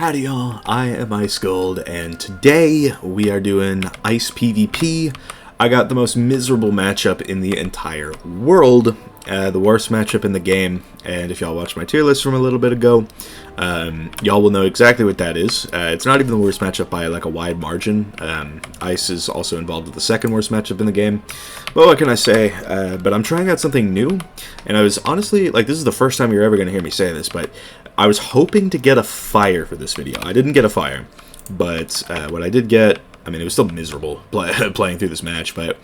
Howdy y'all, I am Ice Gold, and today we are doing Ice PvP. I got the most miserable matchup in the entire world, the worst matchup in the game, and if y'all watched my tier list from a little bit ago, y'all will know exactly what that is. It's not even the worst matchup by like a wide margin. Ice is also involved with the second worst matchup in the game, but what can I say? But I'm trying out something new, and I was honestly, like, this is the first time you're ever going to hear me say this, but I was hoping to get a fire for this video. I didn't get a fire, but what I did get, I mean, it was still miserable playing through this match, but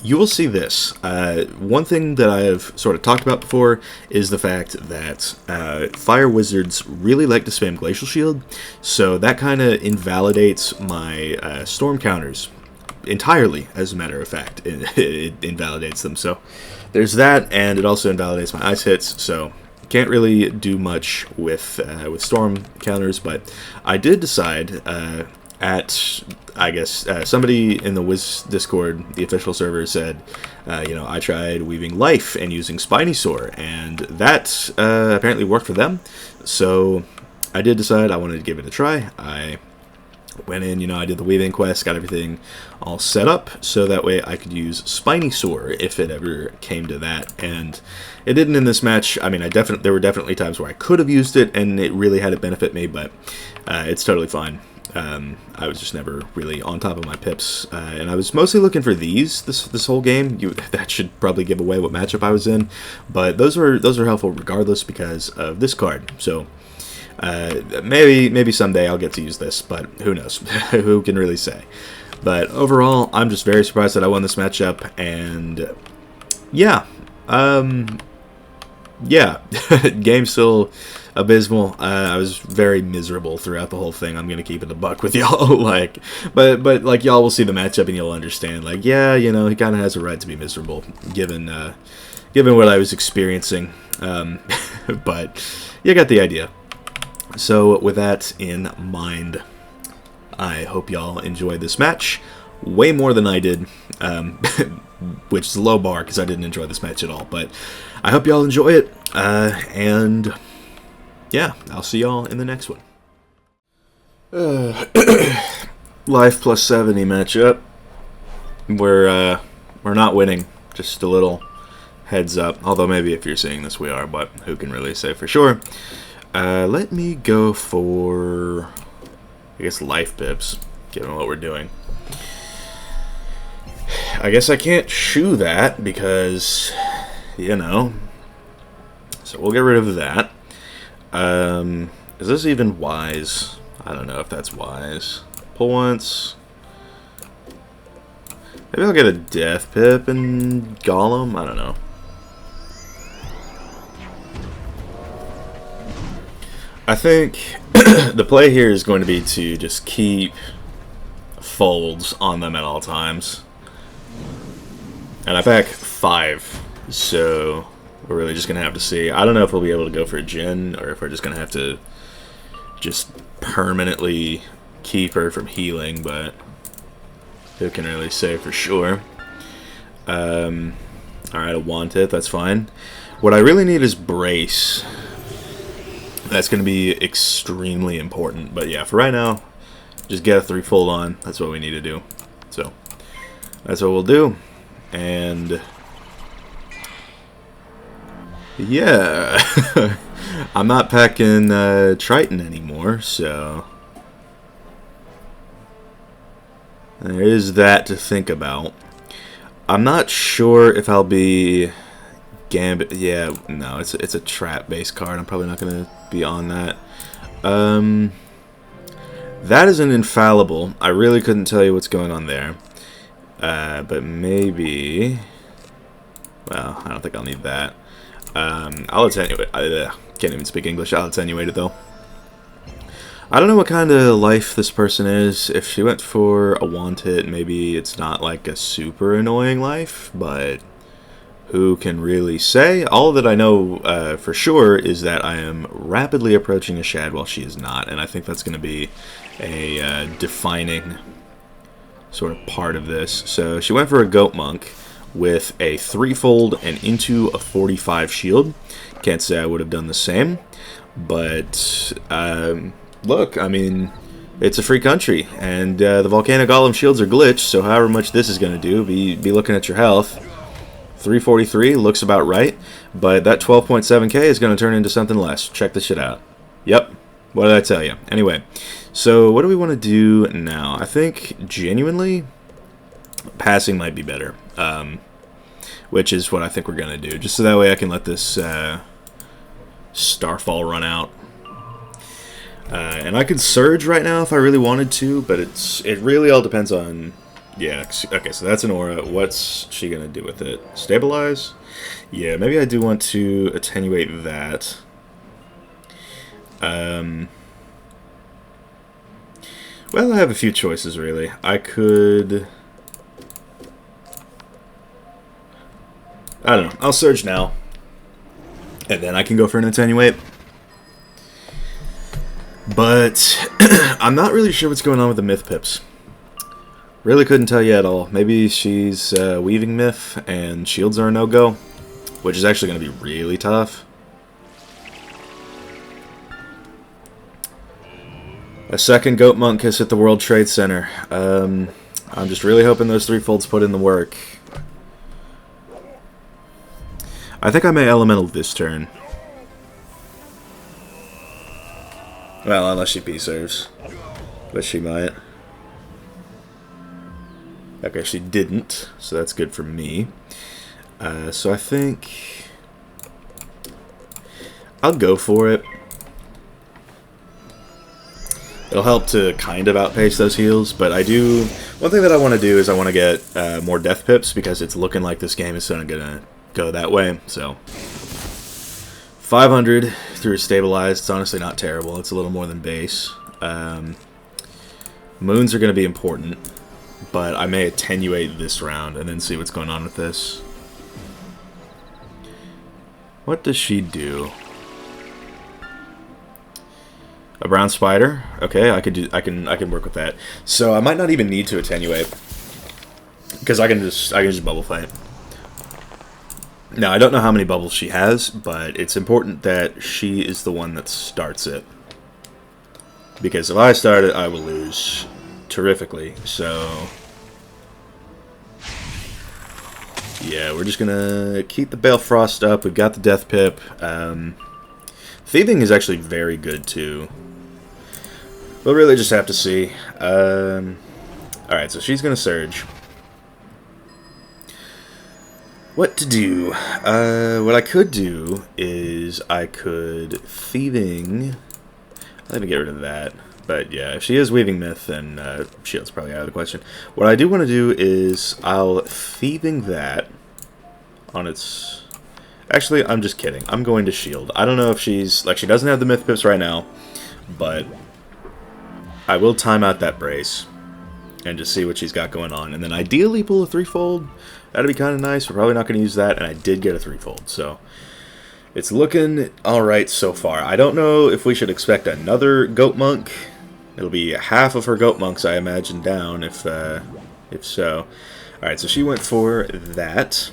you will see this. One thing that I have sort of talked about before is the fact that fire wizards really like to spam Glacial Shield, so that kind of invalidates my storm counters entirely, as a matter of fact. It invalidates them, so there's that, and it also invalidates my ice hits, so can't really do much with storm counters. But I did decide I guess somebody in the Wiz Discord, the official server, said, you know, I tried weaving life and using Spinosaur, and that apparently worked for them. So I did decide I wanted to give it a try. I went in, you know, I did the weaving quest, got everything all set up, so that way I could use Spinosaur if it ever came to that, and it didn't in this match. I mean, there were definitely times where I could have used it, and it really had it benefit me, but it's totally fine. I was just never really on top of my pips, and I was mostly looking for this whole game. That should probably give away what matchup I was in, but those are helpful regardless because of this card. So maybe someday I'll get to use this, but who knows? Who can really say? But overall, I'm just very surprised that I won this matchup, and yeah, game's still abysmal. I was very miserable throughout the whole thing. I'm gonna keep it a buck with y'all, like, but like, y'all will see the matchup and you'll understand. Like, yeah, you know, he kind of has a right to be miserable, given what I was experiencing. But you got the idea. So with that in mind, I hope y'all enjoyed this match way more than I did, which is a low bar because I didn't enjoy this match at all. But I hope y'all enjoy it, and yeah, I'll see y'all in the next one. Life plus 70 matchup. We're not winning. Just a little heads up. Although maybe if you're seeing this we are, but who can really say for sure? Let me go for, I guess, life pips, given what we're doing. I guess I can't shoo that because, you know, so we'll get rid of that. Is this even wise? I don't know if that's wise. Pull once. Maybe I'll get a death pip and golem. I don't know. I think the play here is going to be to just keep folds on them at all times. And I pack 5, so we're really just going to have to see. I don't know if we'll be able to go for a Jin, or if we're just going to have to just permanently keep her from healing, but who can really say for sure? Alright, I want it, that's fine. What I really need is Brace. That's going to be extremely important, but yeah, for right now, just get a 3-fold on. That's what we need to do. So, that's what we'll do. And yeah, I'm not packing Triton anymore, so there is that to think about. I'm not sure if I'll be Gambit. Yeah, no, it's a trap-based card. I'm probably not going to be on that. That is an infallible. I really couldn't tell you what's going on there. But maybe, well, I don't think I'll need that. I'll attenuate. I can't even speak English. I'll attenuate it though. I don't know what kind of life this person is. If she went for a want hit, maybe it's not like a super annoying life, but who can really say? All that I know for sure is that I am rapidly approaching a Shad while she is not, and I think that's going to be a defining sort of part of this. So she went for a Goat Monk with a 3-fold and into a 45 shield. Can't say I would have done the same. But, look, I mean, it's a free country, and the volcanic golem shields are glitched, so however much this is going to do, be looking at your health. 343 looks about right, but that 12.7k is going to turn into something less. Check this shit out. Yep, what did I tell you? Anyway, so what do we want to do now? I think, genuinely, passing might be better, which is what I think we're going to do, just so that way I can let this Starfall run out. And I could Surge right now if I really wanted to, but it really all depends on... Yeah, okay, so that's an aura. What's she going to do with it? Stabilize? Yeah, maybe I do want to attenuate that. Well, I have a few choices, really. I could... I don't know. I'll Surge now. And then I can go for an attenuate. But I'm not really sure what's going on with the myth pips. Really couldn't tell you at all. Maybe she's weaving myth and shields are a no-go, which is actually going to be really tough. A second goat monk has hit the World Trade Center. I'm just really hoping those threefolds put in the work. I think I may elemental this turn. Well, unless she P-serves. But she might. Okay, she didn't, so that's good for me. So I think... I'll go for it. It'll help to kind of outpace those heals, but I do... One thing that I want to do is I want to get more death pips, because it's looking like this game is going to go that way, so... 500 through stabilized, it's honestly not terrible. It's a little more than base. Moons are going to be important, but I may attenuate this round and then see what's going on with this. What does she do? A brown spider? Okay, I can work with that. So I might not even need to attenuate, because I can just bubble fight. Now, I don't know how many bubbles she has, but it's important that she is the one that starts it. Because if I start it, I will lose terrifically. So, yeah, we're just going to keep the Balefrost up. We've got the Death Pip. Thieving is actually very good, too. We'll really just have to see. Alright, so she's going to Surge. What to do? What I could do is I could Thieving... Let me get rid of that. But yeah, if she is Weaving Myth, then Shield's probably out of the question. What I do want to do is I'll Thieving that on its... Actually, I'm just kidding. I'm going to Shield. I don't know if she's... Like, she doesn't have the Myth Pips right now, but I will time out that Brace and just see what she's got going on. And then ideally pull a threefold. That'd be kind of nice. We're probably not going to use that, and I did get a threefold, so it's looking alright so far. I don't know if we should expect another Goat Monk. It'll be half of her Goat Monks, I imagine, down, if so. Alright, so she went for that,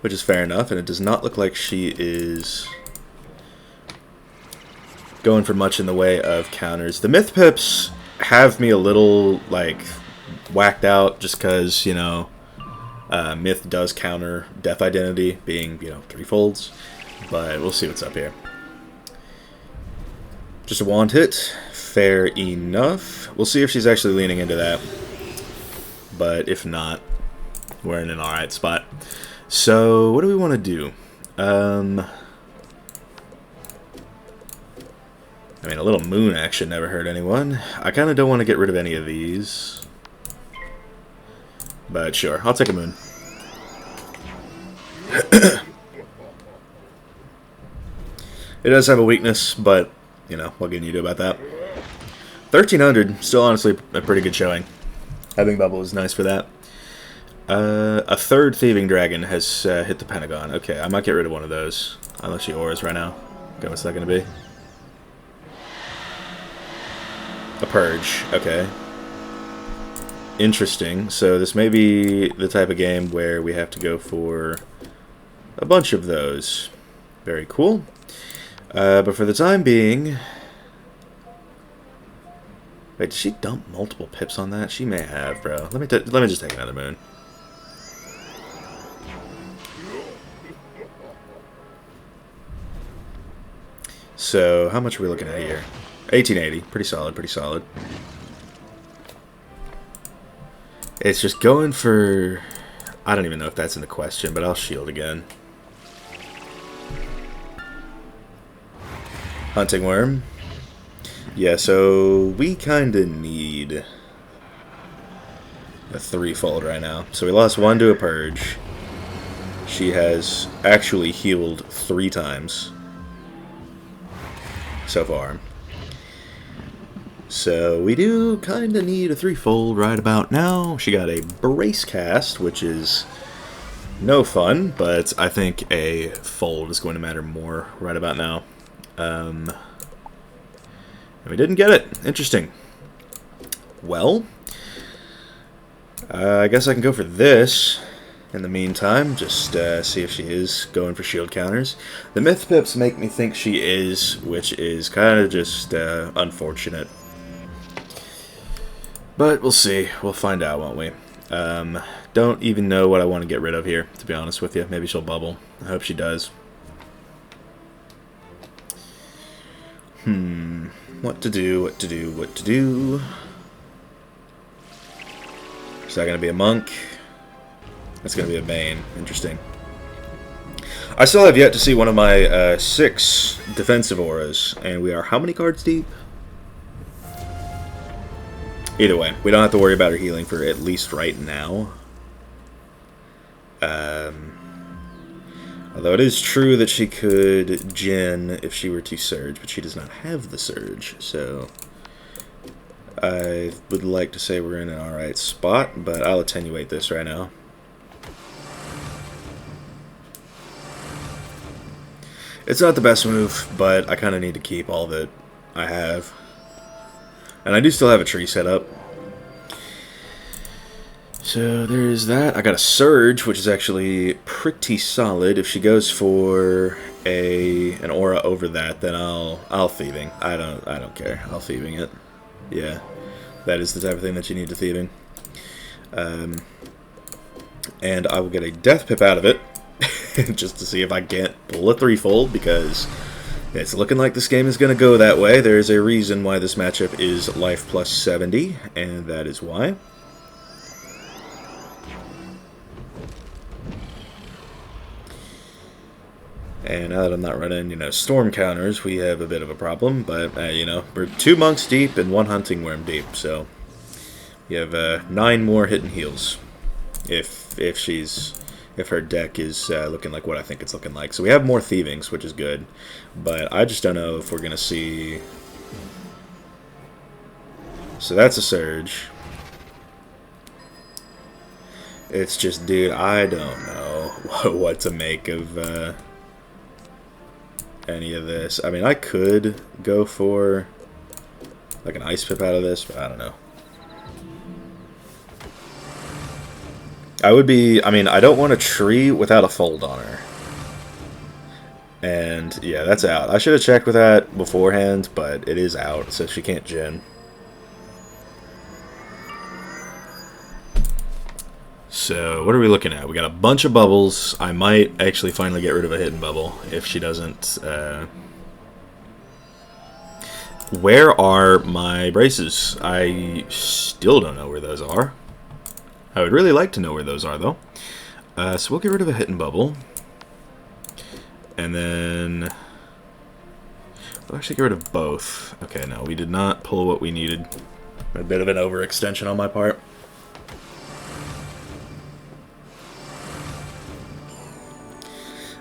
which is fair enough, and it does not look like she is going for much in the way of counters. The Myth Pips have me a little, like, whacked out just because, you know, Myth does counter Death Identity, being, you know, threefolds. But we'll see what's up here. Just a wand hit. Fair enough. We'll see if she's actually leaning into that. But if not, we're in an alright spot. So, what do we want to do? I mean, a little moon action never hurt anyone. I kind of don't want to get rid of any of these. But sure, I'll take a moon. It does have a weakness, but, you know, what can you do about that? 1300, still honestly a pretty good showing. Having bubble is nice for that. A third Thieving Dragon has hit the Pentagon. Okay, I might get rid of one of those. Unless she auras right now. Okay, what's that going to be? A Purge. Okay. Interesting. So this may be the type of game where we have to go for a bunch of those. Very cool. But for the time being... Wait, did she dump multiple pips on that? She may have, bro. Let me just take another moon. So, how much are we looking at here? 1880. Pretty solid, pretty solid. It's just going for... I don't even know if that's in the question, but I'll shield again. Hunting worm. Yeah, so we kind of need a threefold right now. So we lost one to a purge. She has actually healed 3 times so far. So we do kind of need a threefold right about now. She got a brace cast, which is no fun, but I think a fold is going to matter more right about now. And we didn't get it. Interesting. Well, I guess I can go for this in the meantime. Just see if she is going for shield counters. The myth pips make me think she is, which is kind of just unfortunate. But we'll see. We'll find out, won't we? Don't even know what I want to get rid of here, to be honest with you. Maybe she'll bubble. I hope she does. What to do, what to do, what to do. Is that going to be a monk? That's going to be a bane. Interesting. I still have yet to see one of my 6 defensive auras, and we are how many cards deep? Either way, we don't have to worry about her healing for at least right now. Although it is true that she could Jin if she were to surge, but she does not have the surge, so I would like to say we're in an alright spot, but I'll attenuate this right now. It's not the best move, but I kind of need to keep all that I have. And I do still have a tree set up. So there's that. I got a surge, which is actually pretty solid. If she goes for an aura over that, then I'll thieving. I don't care. I'll thieving it. Yeah, that is the type of thing that you need to thieving. And I will get a death pip out of it, just to see if I can't pull a threefold, because it's looking like this game is going to go that way. There is a reason why this matchup is life plus 70, and that is why. And now that I'm not running, storm counters, we have a bit of a problem. But, we're 2 monks deep and 1 hunting worm deep. So, you have 9 more hidden heals. If her deck is looking like what I think it's looking like. So we have more thievings, which is good. But I just don't know if we're going to see... So that's a surge. It's just, dude, I don't know what to make of... any of this. I mean, I could go for like an ice pip out of this, but I don't know. I don't want a tree without a fold on her. And yeah, that's out. I should have checked with that beforehand, but it is out, so she can't Jin. So, what are we looking at? We got a bunch of bubbles. I might actually finally get rid of a hidden bubble if she doesn't. Where are my braces? I still don't know where those are. I would really like to know where those are, though. So we'll get rid of a hidden bubble. And then... we'll actually get rid of both. Okay, no, we did not pull what we needed. A bit of an overextension on my part.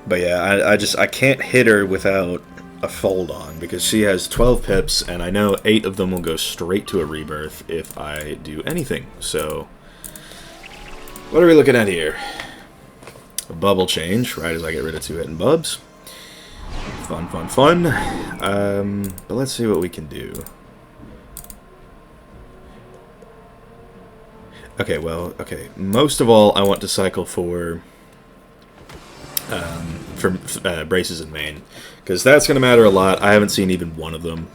But yeah, I can't hit her without a fold on, because she has 12 pips, and I know 8 of them will go straight to a rebirth if I do anything. So, what are we looking at here? A bubble change, right as I get rid of 2 hidden bubs. Fun, fun, fun. But let's see what we can do. Okay, well, okay. Most of all, I want to cycle for... for braces in main, because that's going to matter a lot. I haven't seen even one of them,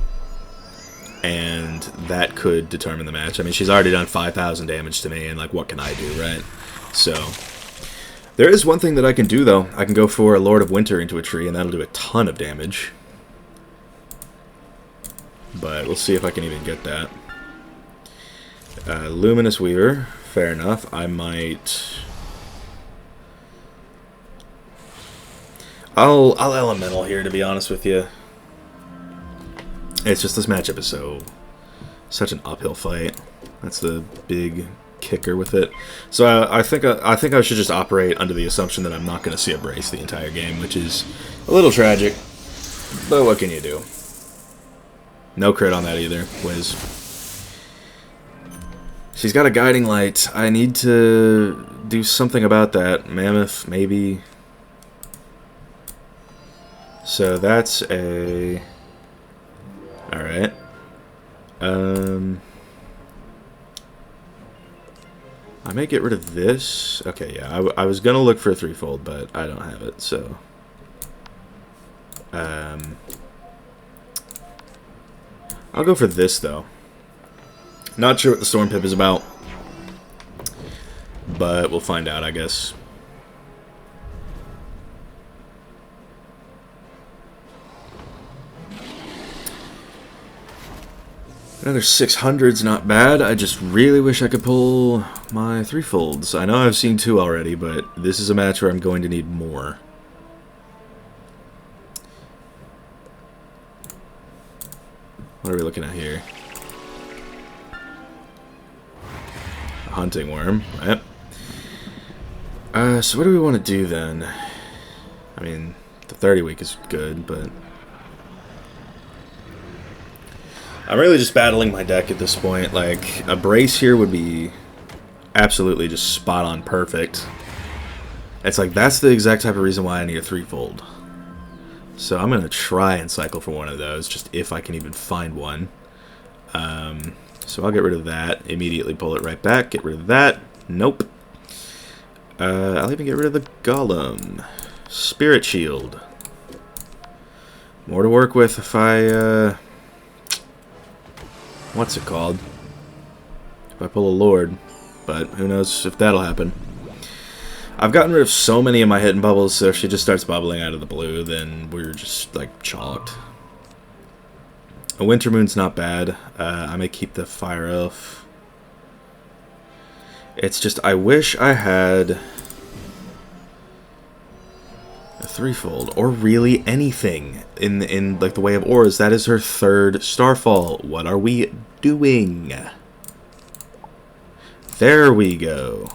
and that could determine the match. I mean, she's already done 5,000 damage to me, and like, what can I do, right? So there is one thing that I can do, though. I can go for a Lord of Winter into a tree, and that'll do a ton of damage. But we'll see if I can even get that. Luminous Weaver, fair enough. I might... I'll Elemental here, to be honest with you. It's just this matchup is such an uphill fight. That's the big kicker with it. So I think I should just operate under the assumption that I'm not going to see a brace the entire game, which is a little tragic. But what can you do? No crit on that either, Wiz. She's got a Guiding Light. I need to do something about that. Mammoth, maybe. So that's a... Alright. I may get rid of this. Okay, yeah, I was gonna look for a threefold, but I don't have it, so... I'll go for this, though. Not sure what the Storm Pip is about, but we'll find out, I guess. Another 600's not bad. I just really wish I could pull my threefolds. I know I've seen 2 already, but this is a match where I'm going to need more. What are we looking at here? A Hunting Worm, right? So what do we want to do then? I mean, the 30 week is good, but... I'm really just battling my deck at this point. Like, a brace here would be absolutely just spot on perfect. It's like, that's the exact type of reason why I need a threefold. So I'm going to try and cycle for one of those, just if I can even find one. So I'll get rid of that, immediately pull it right back, get rid of that. Nope. I'll even get rid of the Golem. Spirit Shield. More to work with if I... what's it called? If I pull a Lord. But who knows if that'll happen. I've gotten rid of so many of my hidden bubbles, so if she just starts bubbling out of the blue, then we're just, like, chalked. A Winter Moon's not bad. I may keep the Fire Elf. It's just, I wish I had a threefold, or really anything in like, the way of auras. That is her 3rd Starfall. What are we doing? There we go.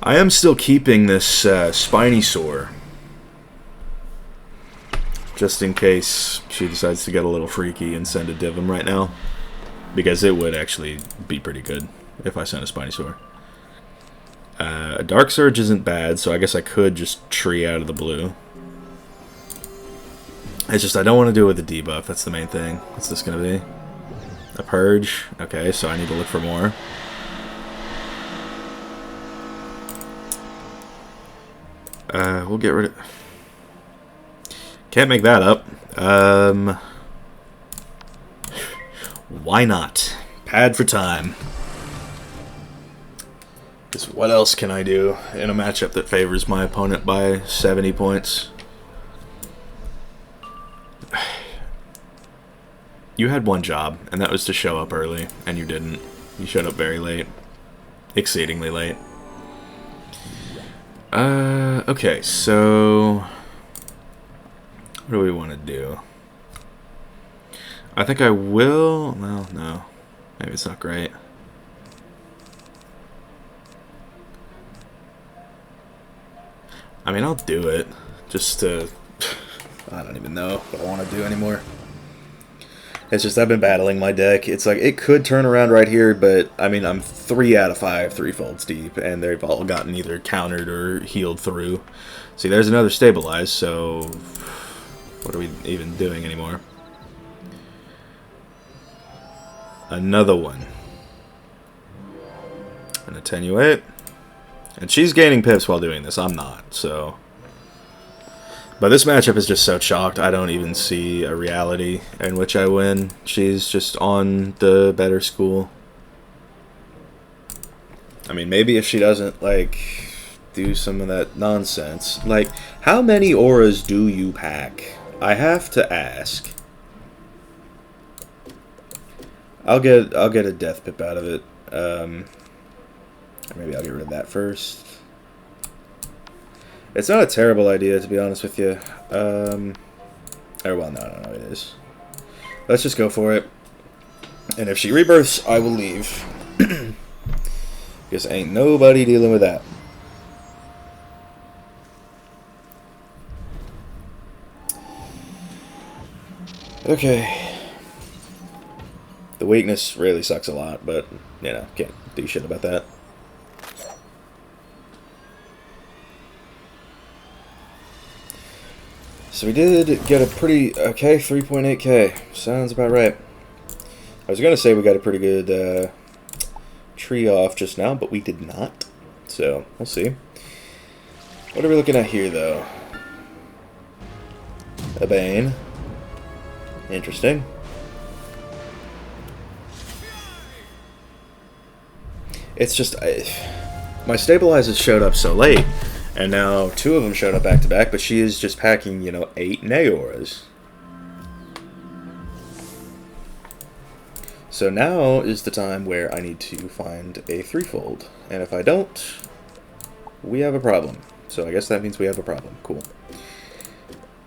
I am still keeping this Spiny Sore, just in case she decides to get a little freaky and send a Divum right now, because it would actually be pretty good if I sent a Spiny Sore. A Dark Surge isn't bad, so I guess I could just tree out of the blue. It's just I don't want to do it with a debuff, that's the main thing. What's this going to be? A Purge? Okay, so I need to look for more. We'll get rid of... Can't make that up. Why not? Pad for time. Because what else can I do in a matchup that favors my opponent by 70 points? You had one job, and that was to show up early, and you didn't. You showed up very late. Exceedingly late. Okay, so... what do we want to do? I think I will... well, no. Maybe it's not great. I mean, I'll do it. Just to... I don't even know what I want to do anymore. It's just I've been battling my deck. It's like, it could turn around right here, but, I mean, I'm 3 out of 5 threefolds deep, and they've all gotten either countered or healed through. See, there's another Stabilize, so... what are we even doing anymore? Another one. An Attenuate. And she's gaining pips while doing this. I'm not, so... But this matchup is just so chalked, I don't even see a reality in which I win. She's just on the better school. I mean, maybe if she doesn't, like, do some of that nonsense. Like, how many auras do you pack? I have to ask. I'll get a death pip out of it. Maybe I'll get rid of that first. It's not a terrible idea, to be honest with you. Or, well, no, it is. Let's just go for it. And if she rebirths, I will leave. Because ain't nobody dealing with that. Okay. The weakness really sucks a lot, but, you know, can't do shit about that. So we did get a pretty, okay, 3.8k. Sounds about right. I was going to say we got a pretty good tree off just now, but we did not. So, we'll see. What are we looking at here, though? A Bane. Interesting. It's just, my stabilizers showed up so late. And now 2 of them showed up back to back, but she is just packing, you know, 8 Nayoras. So now is the time where I need to find a threefold. And if I don't, we have a problem. So I guess that means we have a problem. Cool.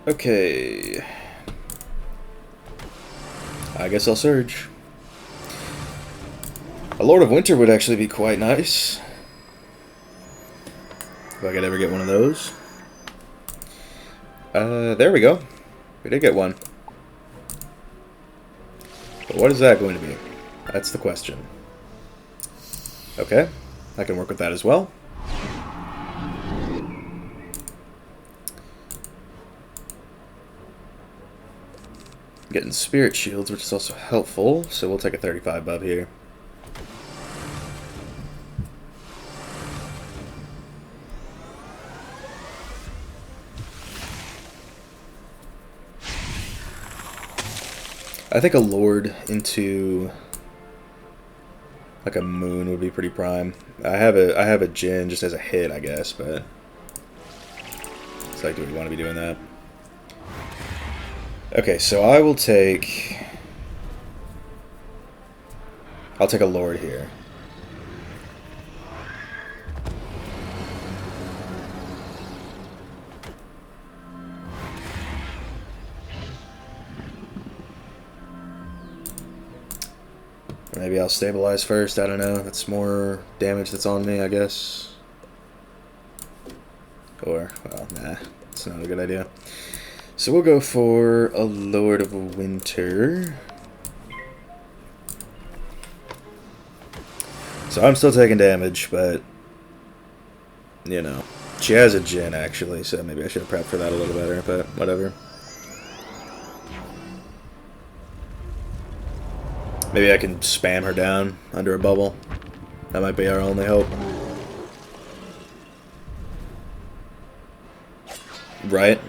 Okay. I guess I'll surge. A Lord of Winter would actually be quite nice. If I could ever get one of those. There we go. We did get one. But what is that going to be? That's the question. Okay. I can work with that as well. Getting spirit shields, which is also helpful. So we'll take a 35 bub here. I think a Lord into like a Moon would be pretty prime. I have a Jin just as a hit, I guess, but it's like, do we want to be doing that? Okay, so I'll take a Lord here. Maybe I'll stabilize first, I don't know. That's more damage that's on me, I guess. Or, well, nah, it's not a good idea. So we'll go for a Lord of Winter. So I'm still taking damage, but, you know. She has a Jin, actually, so maybe I should have prepped for that a little better, but whatever. Maybe I can spam her down under a bubble. That might be our only hope. Right?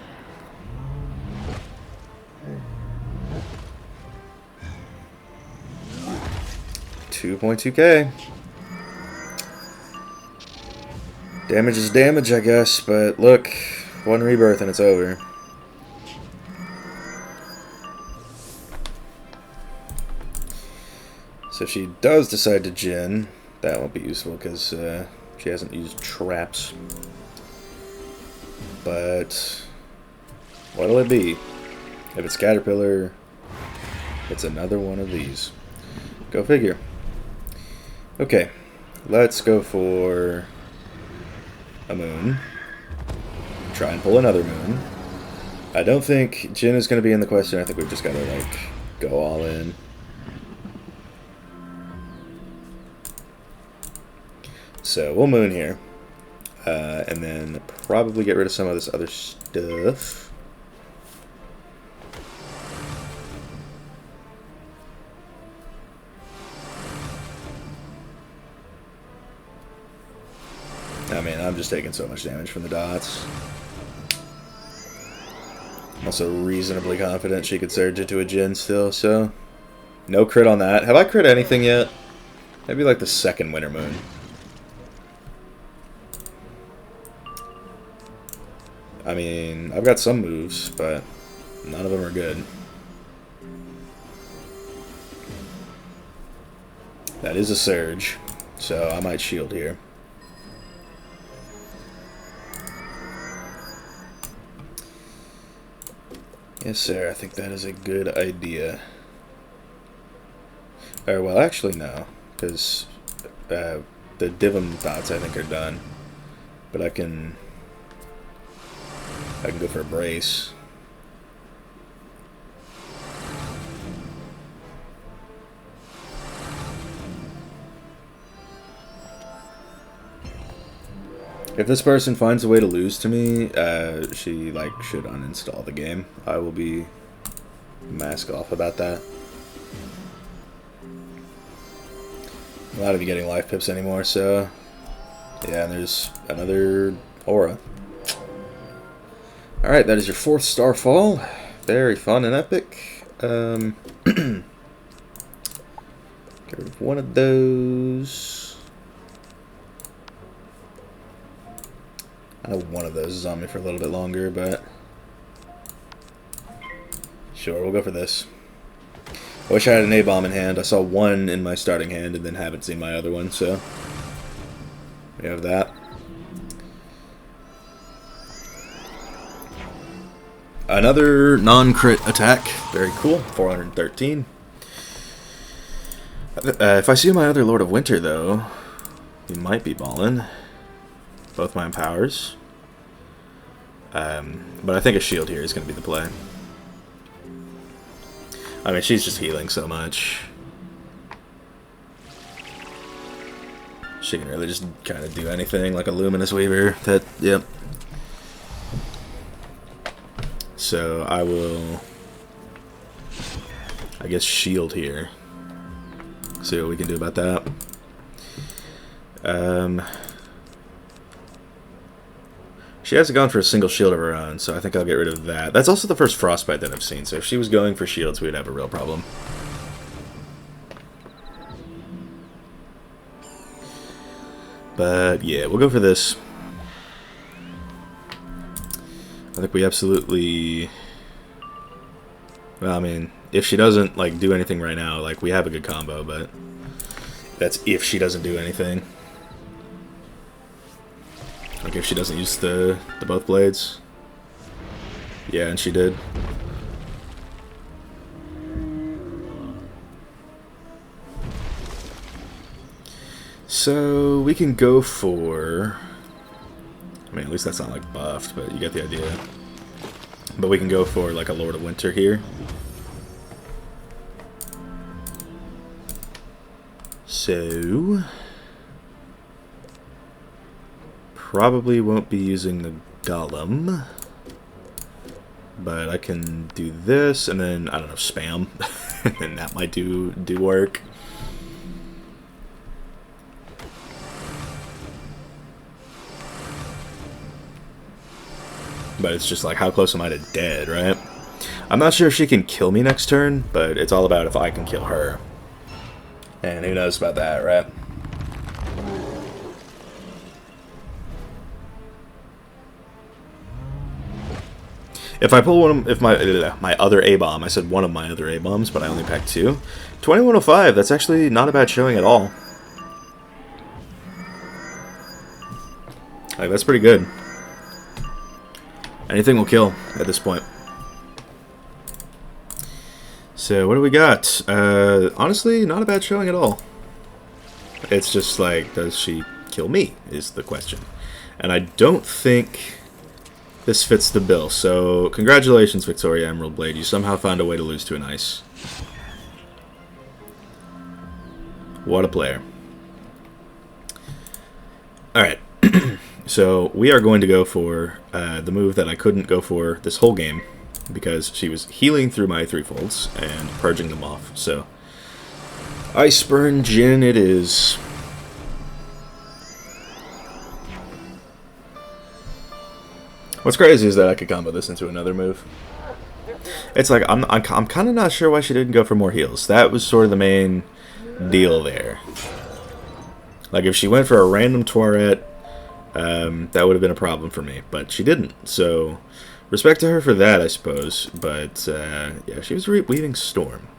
$2.2k. Damage is damage, I guess, but look, one rebirth and it's over. So if she does decide to Jin, that won't be useful because she hasn't used traps. But what'll it be? If it's Caterpillar, it's another one of these. Go figure. Okay, let's go for a Moon. Try and pull another Moon. I don't think Jin is going to be in the question. I think we've just got to, like, go all in. So we'll Moon here. And then probably get rid of some of this other stuff. I mean, I'm just taking so much damage from the dots. I'm also reasonably confident she could surge it to a Jin still, so... No crit on that. Have I crit anything yet? Maybe like the second Winter Moon. I mean, I've got some moves, but none of them are good. That is a surge, so I might shield here. Yes, sir, I think that is a good idea. Or, well, actually, no, because the Divum dots, I think, are done. But I can go for a brace. If this person finds a way to lose to me, she, like, should uninstall the game. I will be mask off about that. I'm not even getting life pips anymore, so... Yeah, and there's another aura. Alright, that is your 4th Starfall. Very fun and epic. Get rid of one of those. I know one of those is on me for a little bit longer, but... Sure, we'll go for this. I wish I had an A-bomb in hand. I saw one in my starting hand and then haven't seen my other one, so... We have that. Another non-crit attack. Very cool. 413. If I see my other Lord of Winter, though, he might be ballin'. Both my powers. But I think a shield here is going to be the play. I mean, she's just healing so much. She can really just kind of do anything like a Luminous Weaver. That, yep. So I will, I guess, shield here. See what we can do about that. She hasn't gone for a single shield of her own, so I think I'll get rid of that. That's also the first Frostbite that I've seen, so if she was going for shields, we'd have a real problem. But yeah, we'll go for this. I think we absolutely... Well, I mean, if she doesn't, like, do anything right now, like, we have a good combo, but that's if she doesn't do anything. Like, if she doesn't use the both blades. Yeah, and she did. So, we can go for... I mean, at least that's not, like, buffed, but you get the idea. But we can go for, like, a Lord of Winter here. So... Probably won't be using the Golem. But I can do this, and then, I don't know, spam. And that might do work. But it's just like, how close am I to dead, right? I'm not sure if she can kill me next turn, but it's all about if I can kill her. And who knows about that, right? If I pull one of, if my other A-bomb, I said one of my other A-bombs, but I only packed 2. 2105, that's actually not a bad showing at all. Like, that's pretty good. Anything will kill at this point. So, what do we got? Honestly, not a bad showing at all. It's just like, does she kill me, is the question. And I don't think this fits the bill. So, congratulations, Victoria Emerald Blade. You somehow found a way to lose to an ice. What a player. Alright. So, we are going to go for the move that I couldn't go for this whole game, because she was healing through my threefolds and purging them off. So, Iceburn Jin it is. What's crazy is that I could combo this into another move. It's like, I'm kind of not sure why she didn't go for more heals. That was sort of the main deal there. Like, if she went for a random Tourette, that would have been a problem for me. But she didn't, so respect to her for that, I suppose. But, yeah, she was weaving Storm.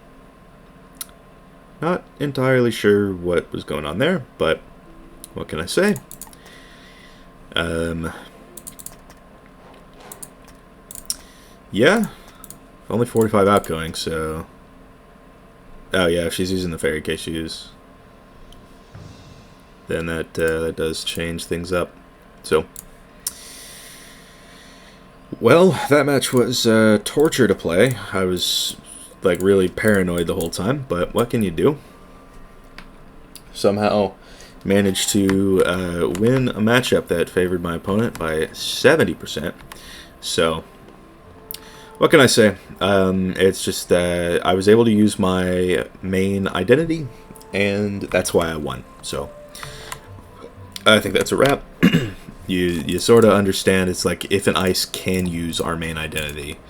Not entirely sure what was going on there, but what can I say? Yeah, only 45 outgoing, so... Oh yeah, if she's using the Faeriequeens shoes, then that does change things up. So, well, that match was torture to play. I was like really paranoid the whole time, but what can you do? Somehow managed to win a matchup that favored my opponent by 70%. So, what can I say? It's just that I was able to use my main identity, and that's why I won. So, I think that's a wrap. You sort of understand, it's like if an ice can use our main identity,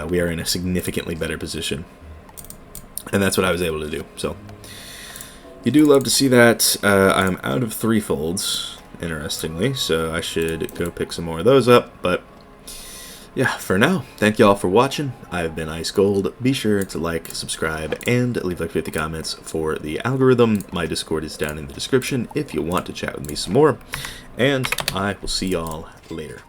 we are in a significantly better position. And that's what I was able to do. So, you do love to see that. I'm out of threefolds, interestingly, so I should go pick some more of those up, but yeah, for now, thank you all for watching. I've been Ice Gold. Be sure to like, subscribe, and leave like 50 comments for the algorithm. My Discord is down in the description if you want to chat with me some more. And I will see y'all later.